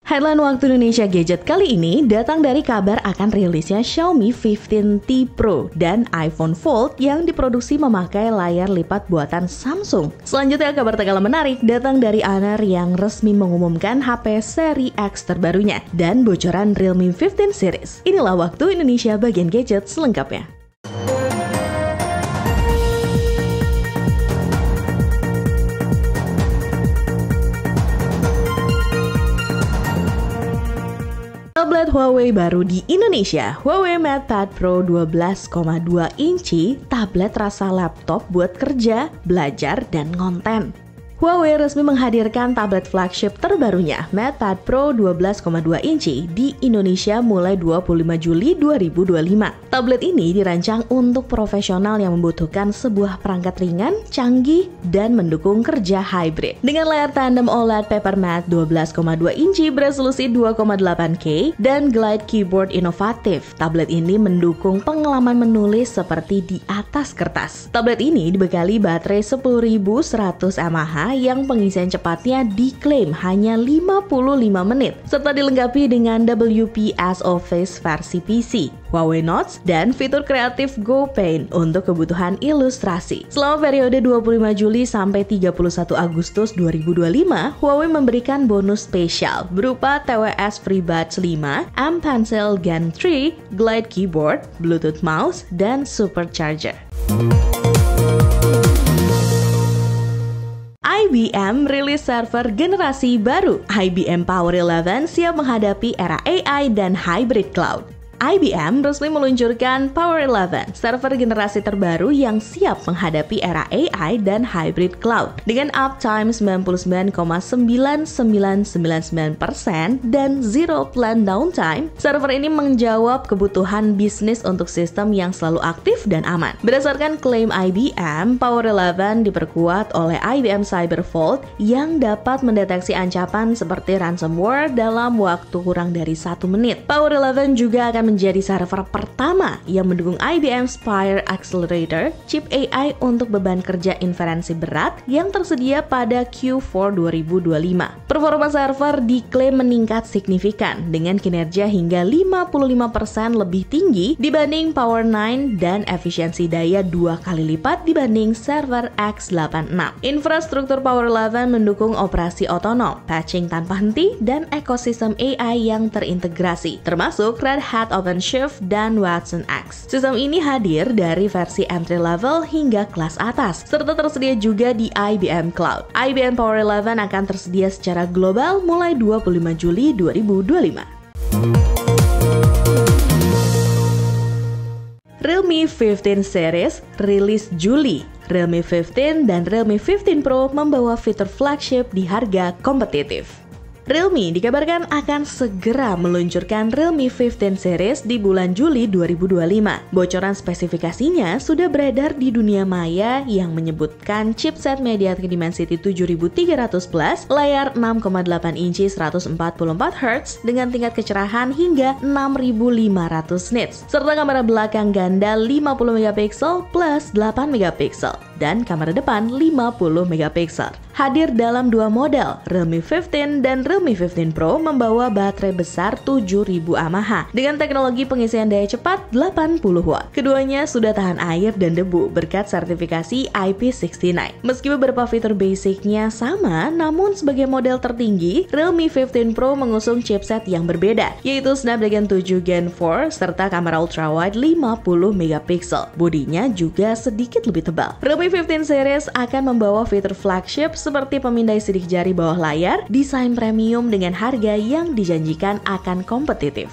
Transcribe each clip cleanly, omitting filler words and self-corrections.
Headline Waktu Indonesia Gadget kali ini datang dari kabar akan rilisnya Xiaomi 15T Pro dan iPhone Fold yang diproduksi memakai layar lipat buatan Samsung. Selanjutnya kabar tak kalah menarik datang dari Honor yang resmi mengumumkan HP seri X terbarunya dan bocoran Realme 15 series. Inilah Waktu Indonesia bagian gadget selengkapnya. Tablet Huawei baru di Indonesia, Huawei MatePad Pro 12,2 inci, tablet rasa laptop buat kerja, belajar, dan konten. Huawei resmi menghadirkan tablet flagship terbarunya, MatePad Pro 12,2 inci di Indonesia mulai 25 Juli 2025. Tablet ini dirancang untuk profesional yang membutuhkan sebuah perangkat ringan, canggih, dan mendukung kerja hybrid. Dengan layar tandem OLED Paper Matte 12,2 inci beresolusi 2,8K dan Glide Keyboard inovatif, tablet ini mendukung pengalaman menulis seperti di atas kertas. Tablet ini dibekali baterai 10.100 mAh yang pengisian cepatnya diklaim hanya 55 menit, serta dilengkapi dengan WPS Office versi PC, Huawei Notes, dan fitur kreatif Go Paint untuk kebutuhan ilustrasi. Selama periode 25 Juli sampai 31 Agustus 2025, Huawei memberikan bonus spesial berupa TWS FreeBuds 5, M Pencil Gen 3, Glide Keyboard, Bluetooth Mouse, dan Supercharger. IBM rilis server generasi baru. IBM Power 11 siap menghadapi era AI dan hybrid cloud. IBM resmi meluncurkan Power 11, server generasi terbaru yang siap menghadapi era AI dan hybrid cloud. Dengan uptime 99,9999% dan zero planned downtime, server ini menjawab kebutuhan bisnis untuk sistem yang selalu aktif dan aman. Berdasarkan klaim IBM, Power 11 diperkuat oleh IBM Cyber Vault yang dapat mendeteksi ancaman seperti ransomware dalam waktu kurang dari 1 menit. Power 11 juga akan menjadi server pertama yang mendukung IBM Spire Accelerator, chip AI untuk beban kerja inferensi berat yang tersedia pada Q4 2025. Performa server diklaim meningkat signifikan dengan kinerja hingga 55% lebih tinggi dibanding Power 9 dan efisiensi daya 2 kali lipat dibanding server X86. Infrastruktur Power 11 mendukung operasi otonom, patching tanpa henti, dan ekosistem AI yang terintegrasi, termasuk Red Hat OpenShift dan Watson X. Sistem ini hadir dari versi entry level hingga kelas atas, serta tersedia juga di IBM Cloud. IBM Power 11 akan tersedia secara global mulai 25 Juli 2025. Realme 15 series rilis Juli. Realme 15 dan Realme 15 Pro membawa fitur flagship di harga kompetitif. Realme dikabarkan akan segera meluncurkan Realme 15 series di bulan Juli 2025. Bocoran spesifikasinya sudah beredar di dunia maya yang menyebutkan chipset MediaTek Dimensity 7300+, layar 6,8 inci 144Hz dengan tingkat kecerahan hingga 6500 nits, serta kamera belakang ganda 50MP plus 8MP dan kamera depan 50MP. Hadir dalam dua model, Realme 15 dan Realme 15 Pro membawa baterai besar 7000 mAh dengan teknologi pengisian daya cepat 80W. Keduanya sudah tahan air dan debu berkat sertifikasi IP69. Meski beberapa fitur basicnya sama, namun sebagai model tertinggi, Realme 15 Pro mengusung chipset yang berbeda, yaitu Snapdragon 7 Gen 4 serta kamera ultrawide 50MP. Bodinya juga sedikit lebih tebal. Realme 15 series akan membawa fitur flagship seperti pemindai sidik jari bawah layar, desain premium dengan harga yang dijanjikan akan kompetitif.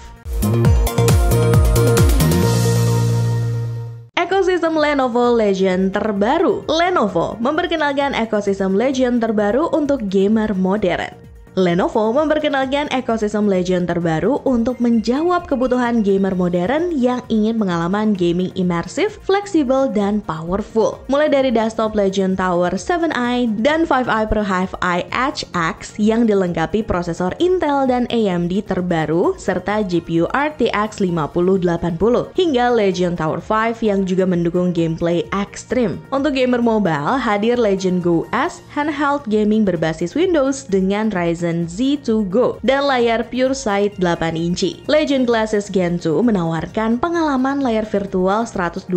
Ekosistem Lenovo Legion terbaru. Lenovo memperkenalkan ekosistem Legion terbaru untuk gamer modern. Lenovo memperkenalkan ekosistem Legion terbaru untuk menjawab kebutuhan gamer modern yang ingin pengalaman gaming imersif, fleksibel, dan powerful. Mulai dari desktop Legion Tower 7i dan 5i Pro Hive-i Edge X yang dilengkapi prosesor Intel dan AMD terbaru serta GPU RTX 5080 hingga Legion Tower 5 yang juga mendukung gameplay ekstrim. Untuk gamer mobile, hadir Legion Go S, handheld gaming berbasis Windows dengan Ryzen Tizen Z2 Go dan layar PureSight 8 inci. Legend Glasses Gen 2 menawarkan pengalaman layar virtual 126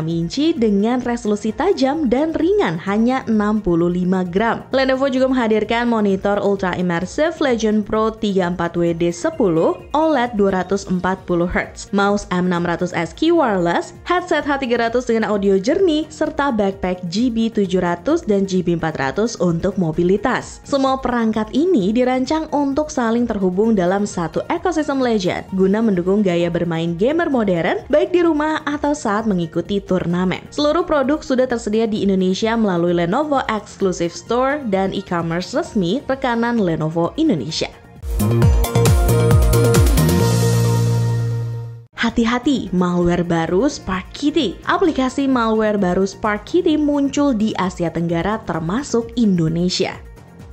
inci dengan resolusi tajam dan ringan hanya 65 gram. Lenovo juga menghadirkan monitor Ultra Immersive Legend Pro 34WD10 OLED 240Hz, mouse M600S Key Wireless, headset H300 dengan audio jernih, serta backpack GB700 dan GB400 untuk mobilitas. Semua perangkat ini dirancang untuk saling terhubung dalam satu ekosistem Legend guna mendukung gaya bermain gamer modern baik di rumah atau saat mengikuti turnamen. Seluruh produk sudah tersedia di Indonesia melalui Lenovo Exclusive Store dan e-commerce resmi rekanan Lenovo Indonesia. Hati-hati, malware baru SparkKitty. Aplikasi malware baru SparkKitty muncul di Asia Tenggara termasuk Indonesia.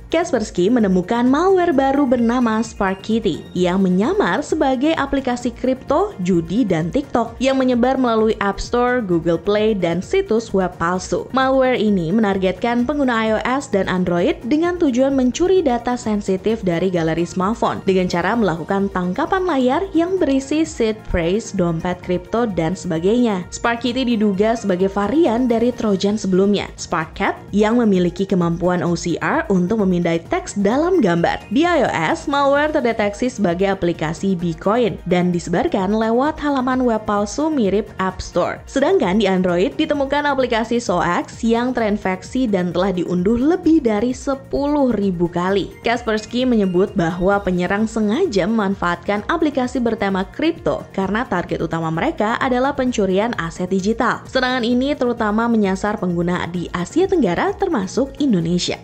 Kaspersky menemukan malware baru bernama SparkKitty yang menyamar sebagai aplikasi kripto, judi, dan TikTok yang menyebar melalui App Store, Google Play, dan situs web palsu. Malware ini menargetkan pengguna iOS dan Android dengan tujuan mencuri data sensitif dari galeri smartphone dengan cara melakukan tangkapan layar yang berisi seed phrase, dompet kripto, dan sebagainya. SparkKitty diduga sebagai varian dari Trojan sebelumnya, SparkCat, yang memiliki kemampuan OCR untuk memindai teks dalam gambar. Di iOS, malware terdeteksi sebagai aplikasi Bitcoin dan disebarkan lewat halaman web palsu mirip App Store. Sedangkan di Android ditemukan aplikasi SOAX yang terinfeksi dan telah diunduh lebih dari 10.000 kali. Kaspersky menyebut bahwa penyerang sengaja memanfaatkan aplikasi bertema kripto karena target utama mereka adalah pencurian aset digital. Serangan ini terutama menyasar pengguna di Asia Tenggara termasuk Indonesia.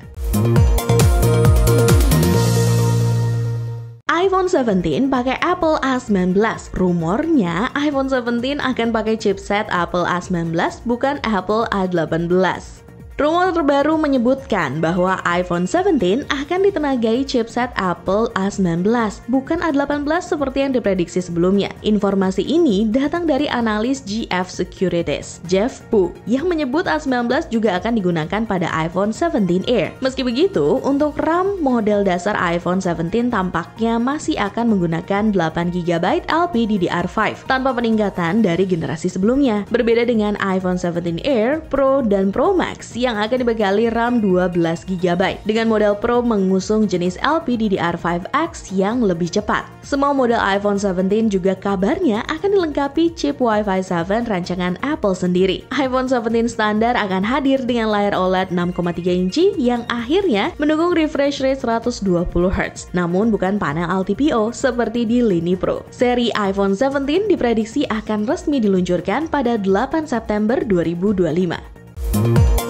iPhone 17 pakai Apple A19. Rumornya iPhone 17 akan pakai chipset Apple A19 bukan Apple A18. Rumor terbaru menyebutkan bahwa iPhone 17 akan ditenagai chipset Apple A19, bukan A18 seperti yang diprediksi sebelumnya. Informasi ini datang dari analis GF Securities, Jeff Pu, yang menyebut A19 juga akan digunakan pada iPhone 17 Air. Meski begitu, untuk RAM model dasar iPhone 17 tampaknya masih akan menggunakan 8GB LPDDR5 tanpa peningkatan dari generasi sebelumnya. Berbeda dengan iPhone 17 Air, Pro, dan Pro Max yang akan dibekali RAM 12GB dengan model Pro mengusung jenis LPDDR5X yang lebih cepat. Semua model iPhone 17 juga kabarnya akan dilengkapi chip Wi-Fi 7 rancangan Apple sendiri. iPhone 17 standar akan hadir dengan layar OLED 6,3 inci yang akhirnya mendukung refresh rate 120Hz, namun bukan panel LTPO seperti di lini Pro. Seri iPhone 17 diprediksi akan resmi diluncurkan pada 8 September 2025.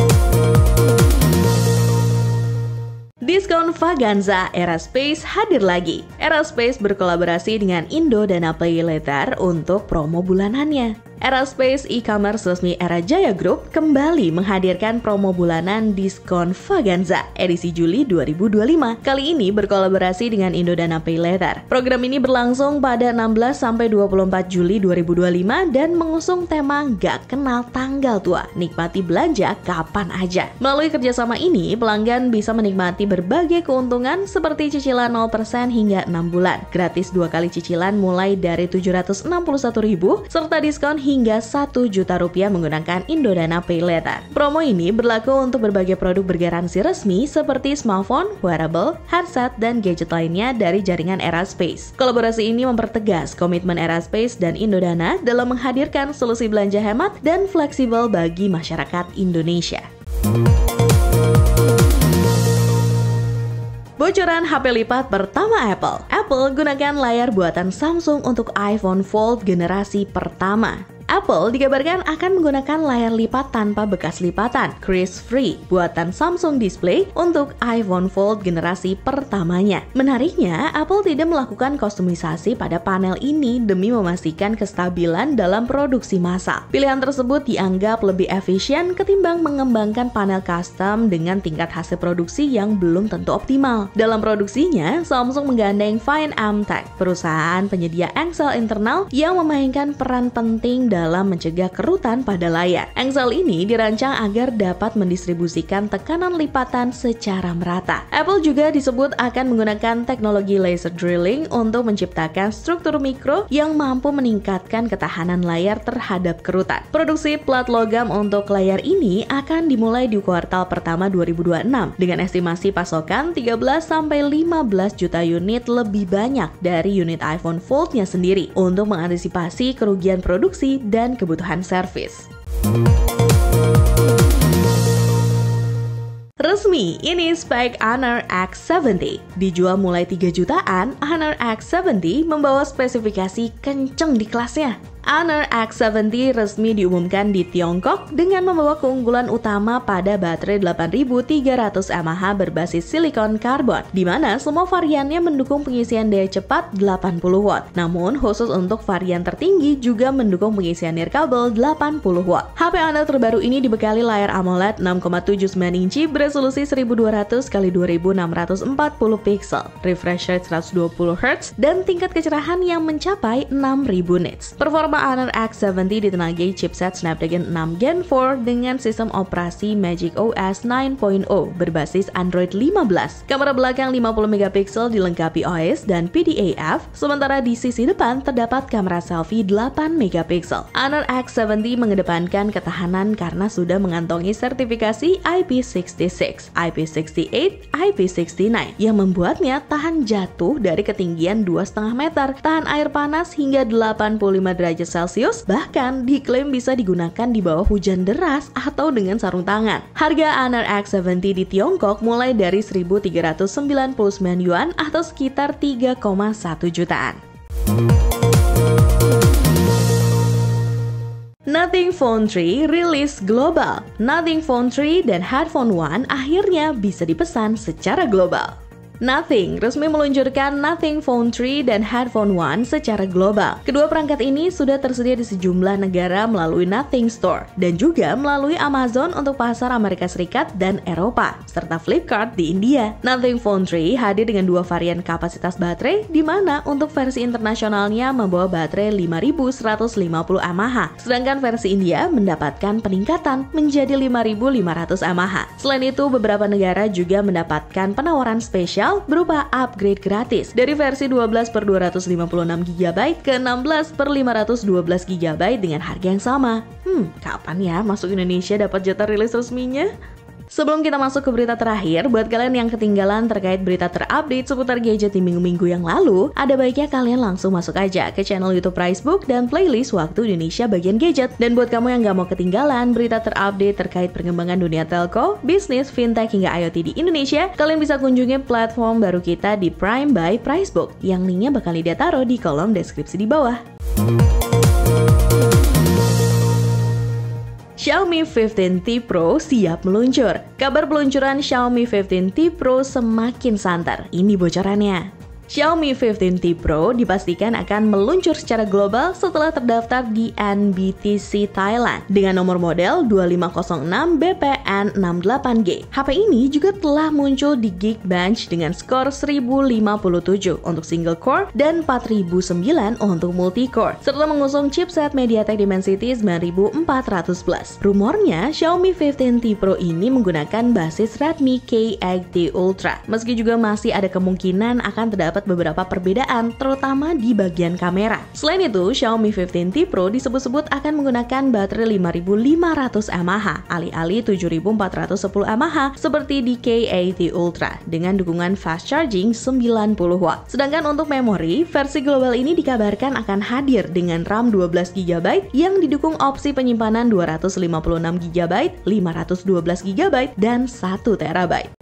Diskon Vaganza Aerospace hadir lagi. Aerospace berkolaborasi dengan Indo Dana Pay Later untuk promo bulanannya. Aerospace e-commerce resmi Era Jaya Group kembali menghadirkan promo bulanan diskon Vaganza edisi Juli 2025. Kali ini berkolaborasi dengan Indodana Pay Later. Program ini berlangsung pada 16-24 Juli 2025 dan mengusung tema Gak Kenal Tanggal Tua, nikmati belanja kapan aja. Melalui kerjasama ini, pelanggan bisa menikmati berbagai keuntungan seperti cicilan 0% hingga 6 bulan, gratis 2 kali cicilan mulai dari Rp761.000, serta diskon hingga Rp1 juta menggunakan Indodana Pay Later. Promo ini berlaku untuk berbagai produk bergaransi resmi seperti smartphone, wearable, headset, dan gadget lainnya dari jaringan Aerospace. Kolaborasi ini mempertegas komitmen Aerospace dan Indodana dalam menghadirkan solusi belanja hemat dan fleksibel bagi masyarakat Indonesia. Bocoran HP lipat pertama Apple. Apple gunakan layar buatan Samsung untuk iPhone Fold generasi pertama. Apple dikabarkan akan menggunakan layar lipat tanpa bekas lipatan, crease-free, buatan Samsung Display untuk iPhone Fold generasi pertamanya. Menariknya, Apple tidak melakukan kostumisasi pada panel ini demi memastikan kestabilan dalam produksi massal. Pilihan tersebut dianggap lebih efisien ketimbang mengembangkan panel custom dengan tingkat hasil produksi yang belum tentu optimal. Dalam produksinya, Samsung menggandeng Fine Amtech, perusahaan penyedia engsel internal yang memainkan peran penting dalam dalam mencegah kerutan pada layar. Engsel ini dirancang agar dapat mendistribusikan tekanan lipatan secara merata. Apple juga disebut akan menggunakan teknologi laser drilling untuk menciptakan struktur mikro yang mampu meningkatkan ketahanan layar terhadap kerutan. Produksi plat logam untuk layar ini akan dimulai di kuartal pertama 2026 dengan estimasi pasokan 13-15 juta unit lebih banyak dari unit iPhone Fold-nya sendiri untuk mengantisipasi kerugian produksi dan kebutuhan servis. Resmi, ini spek Honor X70. Dijual mulai 3 jutaan, Honor X70 membawa spesifikasi kenceng di kelasnya. Honor X70 resmi diumumkan di Tiongkok dengan membawa keunggulan utama pada baterai 8300 mAh berbasis silikon karbon, di mana semua variannya mendukung pengisian daya cepat 80 watt. Namun, khusus untuk varian tertinggi juga mendukung pengisian nirkabel 80 watt. HP Honor terbaru ini dibekali layar AMOLED 6,79 inci beresolusi 1200 x 2640 pixel, refresh rate 120 Hz, dan tingkat kecerahan yang mencapai 6000 nits. Performa Honor X70 ditenagai chipset Snapdragon 6 Gen 4 dengan sistem operasi Magic OS 9.0 berbasis Android 15. Kamera belakang 50 megapiksel dilengkapi OIS dan PDAF, sementara di sisi depan terdapat kamera selfie 8 megapiksel. Honor X70 mengedepankan ketahanan karena sudah mengantongi sertifikasi IP66, IP68, IP69 yang membuatnya tahan jatuh dari ketinggian 2,5 meter, tahan air panas hingga 85 derajat Celcius, bahkan diklaim bisa digunakan di bawah hujan deras atau dengan sarung tangan. Harga Honor X70 di Tiongkok mulai dari 1.399 yuan atau sekitar 3,1 jutaan. Nothing Phone 3 rilis global. Nothing Phone 3 dan Headphone One akhirnya bisa dipesan secara global. Nothing resmi meluncurkan Nothing Phone 3 dan Headphone One secara global. Kedua perangkat ini sudah tersedia di sejumlah negara melalui Nothing Store dan juga melalui Amazon untuk pasar Amerika Serikat dan Eropa, serta Flipkart di India. Nothing Phone 3 hadir dengan dua varian kapasitas baterai, di mana untuk versi internasionalnya membawa baterai 5150 mAh, sedangkan versi India mendapatkan peningkatan menjadi 5500 mAh. Selain itu, beberapa negara juga mendapatkan penawaran spesial berupa upgrade gratis dari versi 12/256 GB ke 16/512 GB dengan harga yang sama. Kapan ya masuk Indonesia dapat jatah rilis resminya? Sebelum kita masuk ke berita terakhir, buat kalian yang ketinggalan terkait berita terupdate seputar gadget di minggu-minggu yang lalu, ada baiknya kalian langsung masuk aja ke channel YouTube Pricebook dan playlist Waktu Indonesia bagian gadget. Dan buat kamu yang gak mau ketinggalan berita terupdate terkait perkembangan dunia telco, bisnis, fintech, hingga IoT di Indonesia, kalian bisa kunjungi platform baru kita di Prime by Pricebook, yang linknya bakal dia taruh di kolom deskripsi di bawah. Xiaomi 15T Pro siap meluncur. Kabar peluncuran Xiaomi 15T Pro semakin santer. Ini bocorannya. Xiaomi 15T Pro dipastikan akan meluncur secara global setelah terdaftar di NBTC Thailand dengan nomor model 2506BPN68G. HP ini juga telah muncul di Geekbench dengan skor 1057 untuk single core dan 4009 untuk multi-core, serta mengusung chipset MediaTek Dimensity 9400+. Rumornya, Xiaomi 15T Pro ini menggunakan basis Redmi K80 Ultra, meski juga masih ada kemungkinan akan terdapat beberapa perbedaan, terutama di bagian kamera. Selain itu, Xiaomi 15T Pro disebut-sebut akan menggunakan baterai 5500 mAh alih-alih 7410 mAh seperti di K80 Ultra dengan dukungan fast charging 90 watt. Sedangkan untuk memori, versi global ini dikabarkan akan hadir dengan RAM 12GB yang didukung opsi penyimpanan 256GB, 512GB, dan 1TB.